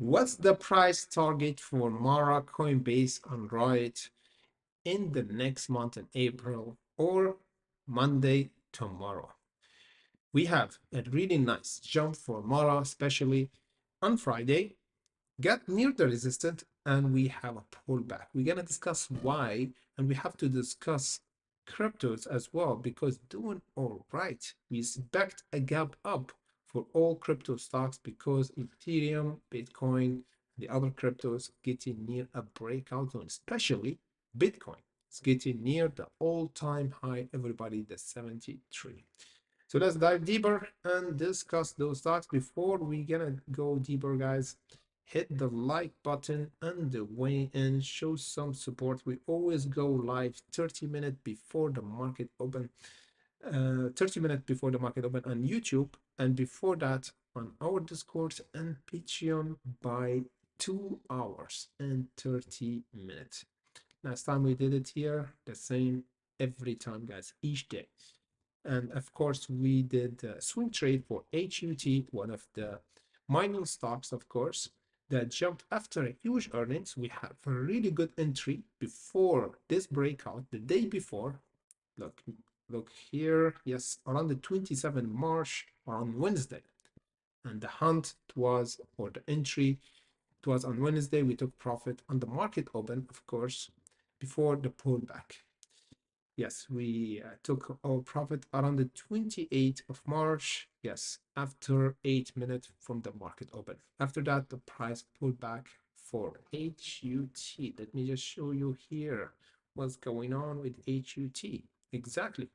What's the price target for Mara, Coinbase, and Riot in the next month in April or Monday tomorrow? We have a really nice jump for Mara, especially on Friday, get near the resistance, and we have a pullback. We're gonna discuss why, and we have to discuss cryptos as well because doing all right. We expect a gap up for all crypto stocks because Ethereum, Bitcoin, the other cryptos getting near a breakout zone, especially Bitcoin. It's getting near the all-time high, everybody, the 73. So let's dive deeper and discuss those stocks. Before we gonna go deeper, guys, hit the like button and the way in, show some support. We always go live 30 minutes before the market open, 30 minutes before the market open on YouTube, and before that on our Discord and Patreon by 2 hours and 30 minutes. Last time we did it here, the same every time, guys, each day. And of course, we did swing trade for HUT, one of the mining stocks, of course, that jumped after a huge earnings. We have a really good entry before this breakout, the day before. Look, look here. Yes, around the 27th March, on Wednesday. And the hunt was, or the entry, it was on Wednesday. We took profit on the market open, of course, before the pullback. Yes, we took our profit around the 28th of March. Yes, after 8 minutes from the market open. After that, the price pulled back for HUT. Let me just show you here what's going on with HUT. Exactly.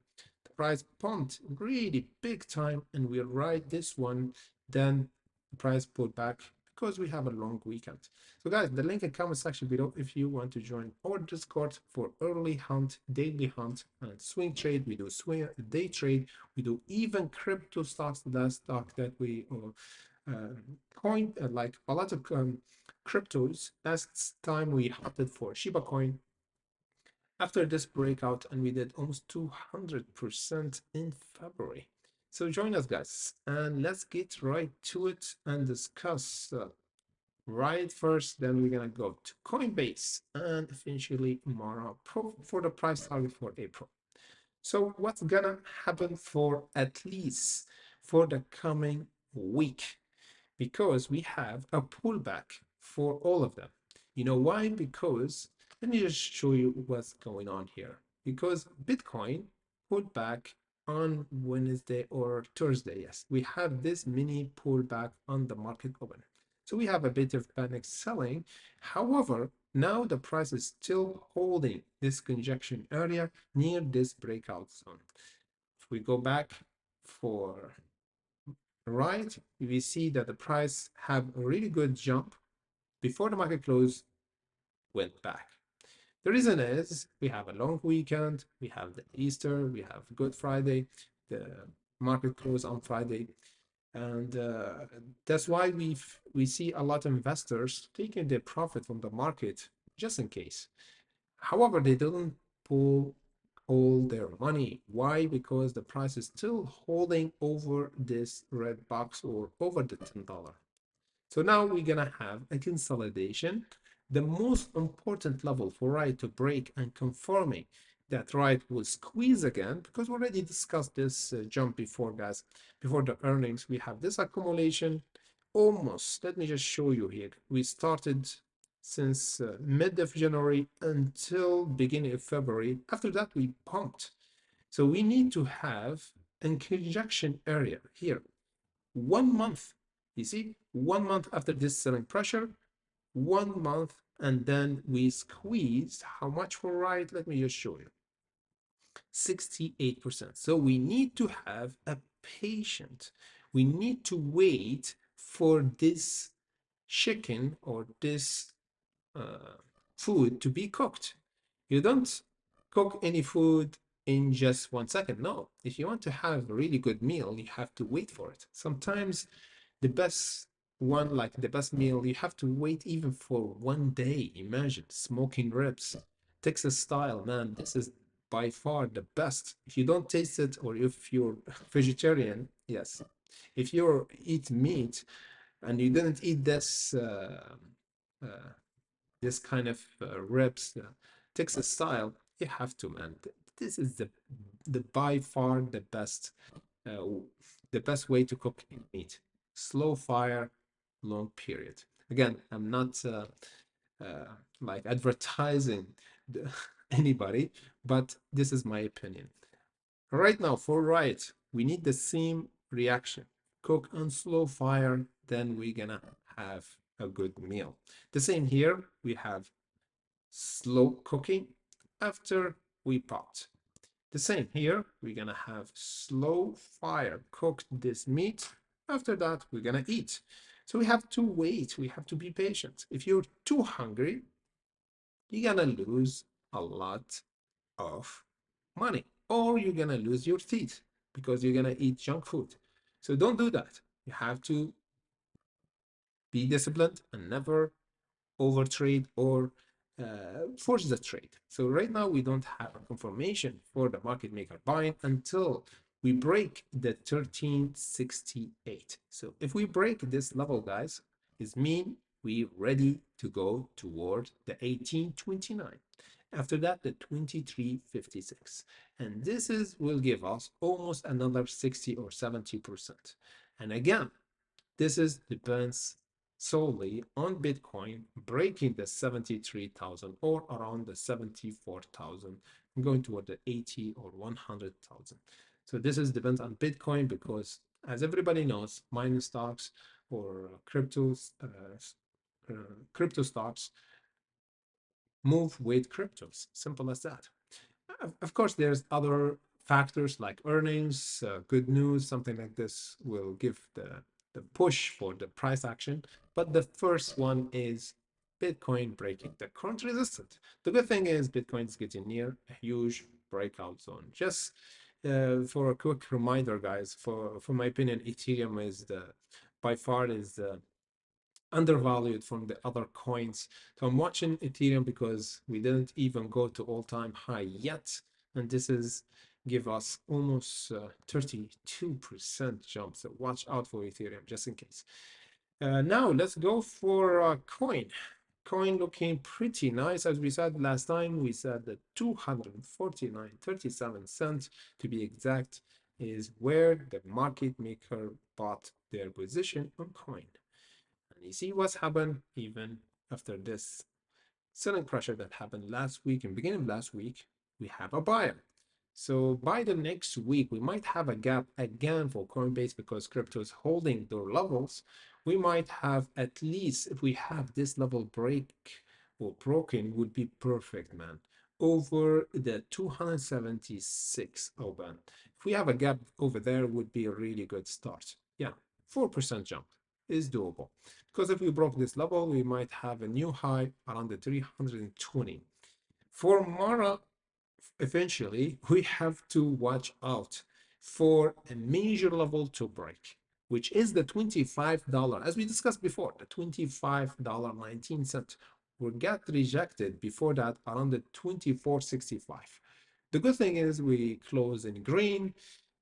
The price pumped really big time, and we ride this one. Then the price pulled back because we have a long weekend. So guys, the link in comment section below if you want to join our Discord for early hunt, daily hunt, and swing trade. We do swing day trade. We do even crypto stocks. The stock that we coined, like a lot of cryptos. Last time we hunted for Shiba coin. After this breakout, and we did almost 200% in February. So join us, guys, and let's get right to it and discuss right first. Then we're gonna go to Coinbase and eventually Mara for the price target for April. So what's gonna happen for at least for the coming week? Because we have a pullback for all of them. You know why? Because let me just show you what's going on here. Because Bitcoin pulled back on Wednesday or Thursday. Yes, we have this mini pullback on the market open. So we have a bit of panic selling. However, now the price is still holding this conjunction area near this breakout zone. If we go back for right, we see that the price have a really good jump before the market close, went back. The reason is we have a long weekend, we have the Easter, we have Good Friday, the market close on Friday, and that's why we see a lot of investors taking their profit from the market just in case. However, they don't pull all their money. Why? Because the price is still holding over this red box or over the $10. So now we're gonna have a consolidation. The most important level for right to break and confirming that right will squeeze again, because we already discussed this jump before, guys. Before the earnings, we have this accumulation almost. Let me just show you here. We started since mid of January until beginning of February. After that, we pumped. So we need to have a conjunction area here. 1 month, you see, 1 month after this selling pressure, 1 month, and then we squeezed how much for right? Let me just show you. 68%. So we need to have a patient. We need to wait for this chicken or this food to be cooked. You don't cook any food in just 1 second. No, if you want to have a really good meal, you have to wait for it. Sometimes the best one, like the best meal, you have to wait even for 1 day. Imagine smoking ribs, Texas style, man. This is by far the best. If you don't taste it, or if you're vegetarian, yes. If you eat meat, and you didn't eat uh, this kind of ribs, Texas style, you have to, man. This is the by far uh, the best way to cook meat. Slow fire, long period. Again, I'm not like advertising anybody, but this is my opinion. Right now, for right, we need the same reaction. Cook on slow fire, then we're gonna have a good meal. The same here, we have slow cooking after we pot. The same here, we're gonna have slow fire cooked this meat. After that, we're gonna eat. So we have to wait, we have to be patient. If you're too hungry, you're gonna lose a lot of money, or you're gonna lose your teeth because you're gonna eat junk food. So don't do that. You have to be disciplined and never overtrade or force the trade. So right now we don't have a confirmation for the market maker buying until we break the 1368. So if we break this level, guys, it mean we ready to go toward the 1829. After that, the 2356. And this is will give us almost another 60 or 70%. And again, this is depends solely on Bitcoin breaking the 73,000 or around the 74,000 and going toward the 80 or 100,000. So this is depends on Bitcoin because as everybody knows, mining stocks or crypto stocks move with cryptos. Simple as that. Of course, there's other factors like earnings, good news, something like this will give the push for the price action. But the first one is Bitcoin breaking the current resistance. The good thing is Bitcoin is getting near a huge breakout zone. Just for a quick reminder, guys, for my opinion, Ethereum is the by far is the undervalued from the other coins. So I'm watching Ethereum because we didn't even go to all-time high yet, and this is give us almost 32% jump. So watch out for Ethereum just in case. Now let's go for coin. Coin looking pretty nice. As we said last time, we said that 249.37 to be exact is where the market maker bought their position on coin. And you see what's happened even after this selling pressure that happened last week and beginning of last week, we have a buyer. So by the next week, we might have a gap again for Coinbase because crypto is holding their levels. We might have at least, if we have this level break or broken, would be perfect, man. Over the 276 open. If we have a gap over there, would be a really good start. Yeah, 4% jump is doable. Because if we broke this level, we might have a new high around the 320. For Mara, eventually, we have to watch out for a major level to break, which is the $25. As we discussed before, the $25.19 we got rejected before that around the 24.65. The good thing is we close in green,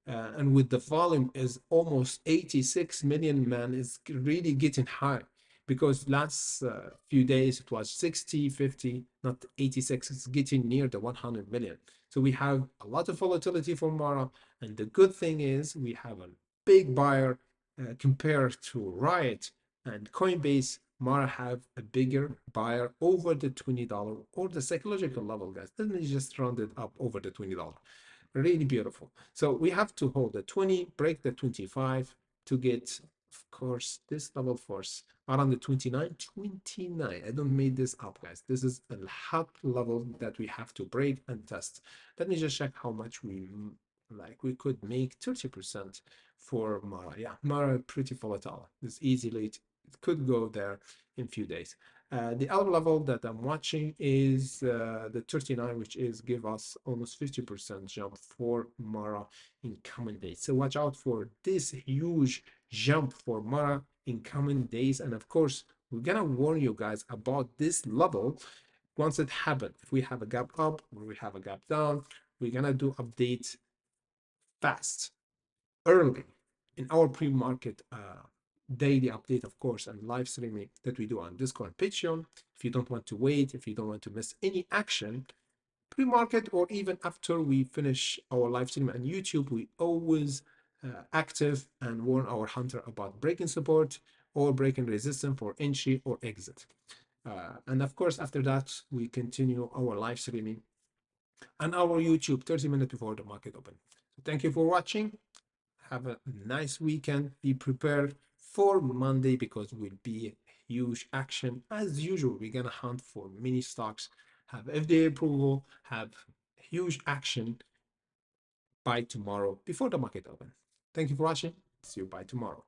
and with the volume is almost 86 million, man, is really getting high because last few days it was 60 50, not 86. It's getting near the 100 million. So we have a lot of volatility for Mara, and the good thing is we have a big buyer compared to Riot and Coinbase. Mara have a bigger buyer over the $20 or the psychological level, guys. Let me just round it up over the $20. Really beautiful. So we have to hold the 20, break the 25 to get, of course, this level force around the 29. I don't make this up, guys. This is a hot level that we have to break and test. Let me just check how much we could make 30% for Mara. Yeah, Mara pretty volatile. It's easily it could go there in few days. The other level that I'm watching is the 39, which is give us almost 50% jump for Mara in coming days. So watch out for this huge jump for Mara in coming days. And of course, we're gonna warn you guys about this level once it happens. If we have a gap up or we have a gap down, we're gonna do updates fast, early in our pre-market daily update, of course, and live streaming that we do on Discord and Patreon. If you don't want to wait, if you don't want to miss any action, pre-market or even after we finish our live stream on YouTube, we always active and warn our hunter about breaking support or breaking resistance for entry or exit. And of course, after that, we continue our live streaming and our YouTube 30 minutes before the market open. So thank you for watching. Have a nice weekend. Be prepared for Monday because will be huge action. As usual, we're gonna hunt for mini stocks, have FDA approval, have huge action by tomorrow before the market open. Thank you for watching. See you by tomorrow.